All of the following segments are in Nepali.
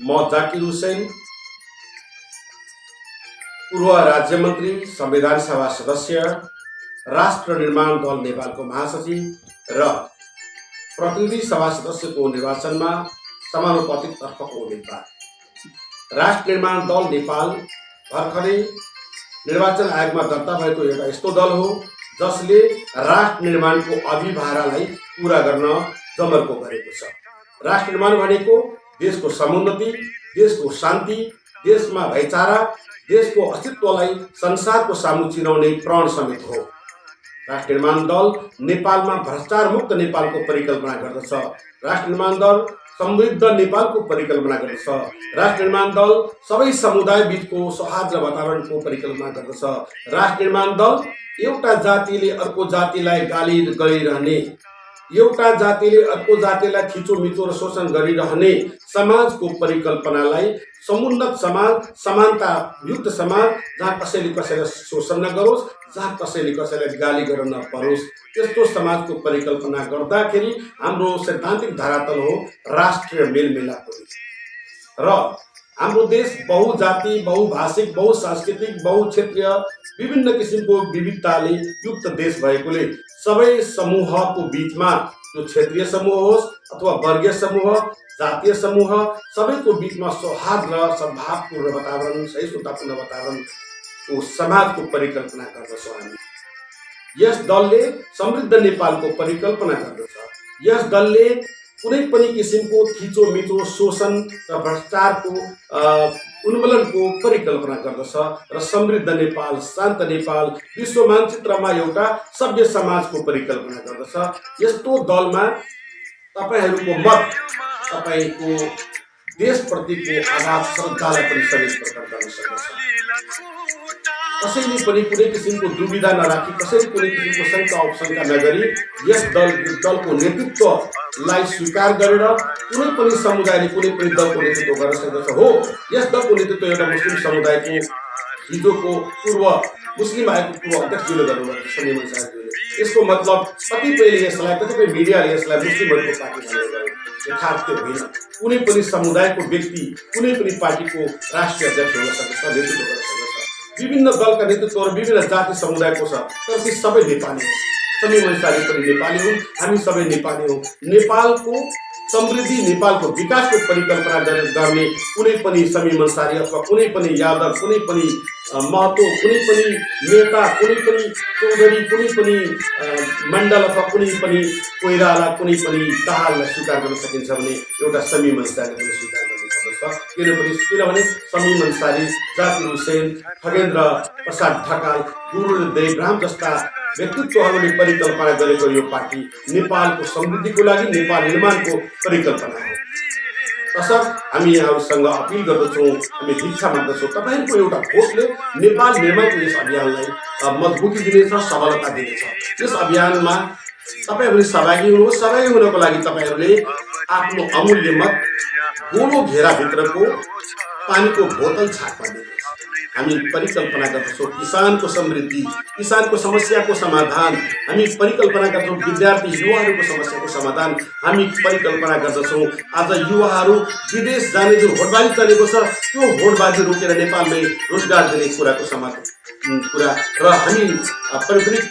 म जाकिर हुसैन, पूर्व राज्य मन्त्री, संविधान सभा सदस्य, राष्ट्र निर्माण दल नेपालको महासचिव र प्रतिनिधि सभा सदस्यको निर्वाचनमा समानुपातिक तर्फको उम्मेदवार। राष्ट्र निर्माण दल नेपाल भर्खरै निर्वाचन आयोगमा दर्ता भएको एउटा यस्तो दल हो जसले राष्ट्र निर्माणको अभिभारालाई पूरा गर्न जमर्को गरेको छ। राष्ट्र निर्माण भनेको देशको समुन्नति, देशको शान्ति, देशमा भाइचारा, देशको अस्तित्वलाई संसारको सामु चिनाउने प्रण समेत हो। राष्ट्र निर्माण दल नेपालमा भ्रष्टाचार मुक्त नेपालको परिकल्पना गर्दछ। राष्ट्र निर्माण दल समृद्ध नेपालको परिकल्पना गर्दछ। राष्ट्र निर्माण दल सबै समुदाय बीचको सौहार्द वातावरणको परिकल्पना गर्दछ। राष्ट्र निर्माण दल एउटा जातिले अर्को जातिलाई गाली गरिरहने, एउटा जातिले अर्को जातिलाई थिचोमिचो र शोषण गरिरहने समाजको परिकल्पनालाई समुन्नत समाज, समानता युक्त समाज, जहाँ कसैले कसैलाई शोषण नगरोस्, जहाँ कसैले कसैलाई गाली गर्न नपरोस्, त्यस्तो समाजको परिकल्पना गर्दाखेरि हाम्रो सैद्धान्तिक धरातल हो राष्ट्रिय मेलमिलाप र हाम्रो देश बहुजाति, बहुभाषिक, बहुसांस्कृतिक, बहुक्षेत्रीय विभिन्न किसिमको विविधताले युक्त देश भएकोले सबै समूहको बीचमा, त्यो क्षेत्रीय समूह होस् अथवा वर्गीय समूह, जातीय समूह, सबैको बीचमा सौहार्द र सद्भावपूर्ण वातावरण, सहिष्णुतापूर्ण वातावरणको समाजको परिकल्पना गर्दछौँ हामी। यस दलले समृद्ध नेपालको परिकल्पना गर्दछ। यस दलले कुनै पनि किसिमको थिचोमिचो, शोषण र भ्रष्टाचारको उन्मूलनको परिकल्पना गर्दछ र समृद्ध नेपाल, शान्त नेपाल, विश्व मानचित्रमा एउटा सभ्य समाजको परिकल्पना गर्दछ। यस्तो दलमा तपाईहरूको मत, तपाईको देशप्रतिको आघात, श्रद्धालाई पनि समेत प्रकट गर्न सक्दछ। कसैले पनि कुनै किसिमको दुविधा नराखी, कसैले कुनै किसिमको शङ्का उपशङ्का नगरी यस दलको नेतृत्वलाई स्वीकार गरेर कुनै पनि समुदायले कुनै पनि दलको नेतृत्व गर्न सक्दछ। हो, यस दलको नेतृत्व एउटा मुस्लिम समुदायको हिजोको पूर्व मुस्लिम आयोगको पूर्व अध्यक्षज्यूले गर्नुभएको छ, समीम अन्सारीज्यूले। यसको मतलब कतिपयले यसलाई, कतिपय मिडियाले यसलाई मुस्लिमहरूको पार्टी भनेर यथार्थ होइन। कुनै पनि समुदायको व्यक्ति कुनै पनि पार्टीको राष्ट्रिय अध्यक्ष हुन सक्दछ, नेतृत्व गर्न सक्दछ। विभिन्न दलका नेतृत्वहरू विभिन्न जाति समुदायको छ, तर ती सबै नेपाली हुन्। समीम अन्सारी पनि नेपाली हुन्, हामी सबै नेपाली हौँ। नेपालको समृद्धि, नेपालको विकासको परिकल्पना गर्ने कुनै पनि समीम अन्सारी अथवा कुनै पनि यादव, कुनै पनि महतो, कुनै पनि नेता, कुनै पनि चौधरी, कुनै पनि मण्डल अथवा कुनै पनि कोइराला, कुनै पनि दाहाललाई स्वीकार गर्न सकिन्छ भने एउटा समीम अन्सारीले पनि स्वीकार गर्नुपर्दछ। किनभने समीम अन्सारी, जाकिर हुसैन, खगेन्द्र प्रसाद ढकाल, गुरु देवराम जस्ता व्यक्तित्वहरूले परिकल्पना गरेको यो पार्टी नेपालको समृद्धिको लागि, नेपाल निर्माणको परिकल्पना हो। तसर्थ हामी यहाँहरूसँग अपिल गर्दछौँ, हामी भिक्षा माग्दछौँ, तपाईँहरूको एउटा भोटले नेपाल निर्माणको यस अभियानलाई मजबुती दिनेछ, सबलता दिनेछ। यस अभियानमा तपाईँहरूले सहभागी हुनुहोस्। सहभागी हुनको लागि तपाईँहरूले आफ्नो अमूल्य मत गोलो घेराभित्रको पानीको बोतल छाकमा दिनुहोस्। हामी परिकल्पना गर्दछौँ किसानको समृद्धि, किसानको समस्याको समाधान। हामी परिकल्पना गर्छौँ विद्यार्थी युवाहरूको समस्याको समाधान। हामी परिकल्पना गर्दछौँ आज युवाहरू विदेश जाने जो होडबाजी चलेको छ, त्यो होडबाजी रोकेर नेपालमै रोजगार दिने कुरा र हामी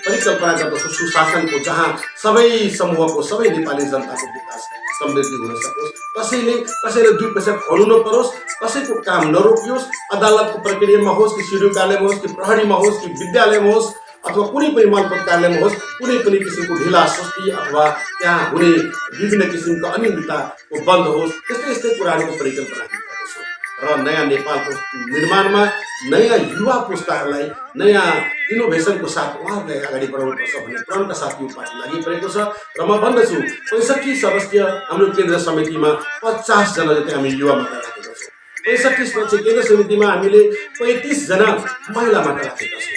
परिकल्पना गर्दछौँ सुशासनको, जहाँ सबै समूहको, सबै नेपाली जनताको विकास समृद्धि हुन सकोस्। कसैले दुई पैसा खोल्नु नपरोस्, कसैको काम नरोकियोस्। अदालतको प्रक्रियामा होस् कि सिडिओ कार्यालयमा होस् कि प्रहरीमा होस् कि विद्यालयमा होस् अथवा कुनै पनि मालपोत कार्यालयमा होस्, कुनै पनि किसिमको ढिला सस्ती अथवा त्यहाँ हुने विभिन्न किसिमको अनियमितताको बन्द होस्। यस्तै कुराहरूको परिकल्पना गर्दछौँ र नयाँ नेपालको निर्माणमा नयाँ युवा पुस्ताहरूलाई नयाँ इनोभेसनको साथ उहाँहरूलाई अगाडि बढाउनुपर्छ भन्ने प्रणका साथ यो पार्टी लागिपरेको छ। र म भन्दछु 65 सदस्य हाम्रो केन्द्र समितिमा 50 जना जति हामी युवा मात्र राखेका छौँ। 65 सदस्य केन्द्र समितिमा हामीले 35 जना महिला मात्र राखेका छौँ।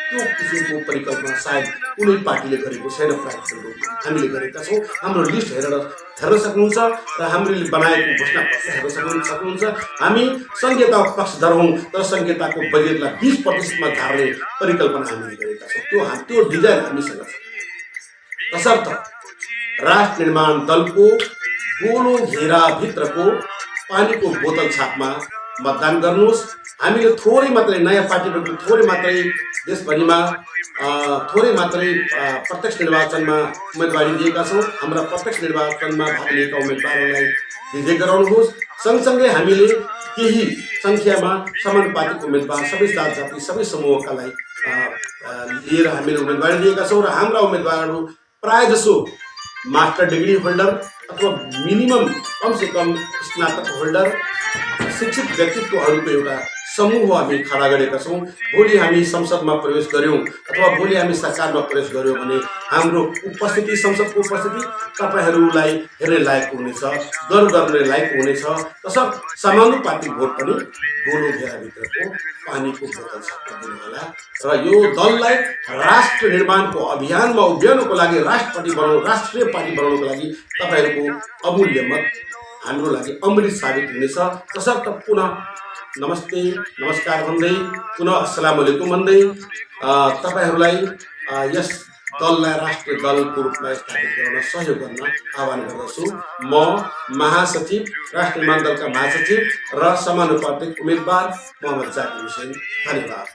त्यो किसिमको परिकल्पना सायद कुनै पार्टीले गरेको छैन। प्राकृतिक रूपमा हामीले गरेका छौँ। हाम्रो लिस्ट हेर्न सक्नुहुन्छ र हामीले बनाएको घोषणापत्र हेर्न सक्नुहुन्छ। हामी संहिता पक्षधर हौँ, तर संहिताको बजेटलाई 20% झार्ने परिकल्पना हामीले गरेका छौँ। त्यो डिजाइन हामीसँग छ। तसर्थ राष्ट्र निर्माण दलको गोलो घेराभित्रको पानीको बोतल छापमा मतदान गर्नुहोस्। हामीले थोरै मात्रै नयाँ पार्टीबाट थोरै मात्रै देशभरिमा थोरै मात्रै प्रत्यक्ष निर्वाचनमा उम्मेदवारी दिएका छौँ। हाम्रा प्रत्यक्ष निर्वाचनमा भाग लिएका उम्मेदवारहरूलाई विजय गराउनुहोस्। सँगसँगै हामीले केही सङ्ख्यामा समानुपातिक उम्मेदवार सबै जात जाति सबै समूहकालाई लिएर हामीले उम्मेदवारी दिएका छौँ र हाम्रा उम्मेदवारहरू प्रायःजसो मास्टर डिग्री होल्डर अथवा मिनिमम कमसेकम स्नातक होल्डर शिक्षित व्यक्तित्वहरूको एउटा समूह हामी खडा गरेका छौँ। भोलि हामी संसदमा प्रवेश गऱ्यौँ अथवा भोलि हामी सरकारमा प्रवेश गऱ्यौँ भने हाम्रो उपस्थिति संसदको उपस्थिति तपाईँहरूलाई हेर्ने लायक हुनेछ, गर्व गर्ने लायक हुनेछ। तसर्थ समानुपातिक भोट पनि गोलो घेराभित्रको पानीको बोतल छाप्न दिनुहोला र यो दललाई राष्ट्र निर्माणको अभियानमा उभियाउनको लागि राष्ट्रिय पार्टी बनाउनको लागि तपाईँहरूको अमूल्य मत हाम्रो लागि अमृत साबित हुनेछ। तसर्थ पुनः नमस्ते नमस्कार भन्दै पुनः अस्सलाम वालेकुम भन्दै तपाईँहरूलाई यस दललाई राष्ट्रिय दलको रूपमा स्थापित गर्न सहयोग गर्न आह्वान गर्दछु। म महासचिव राष्ट्रिय निर्माण दलका महासचिव र समानुपातिक उम्मेदवार मोहम्मद जाकिर हुसैन। धन्यवाद।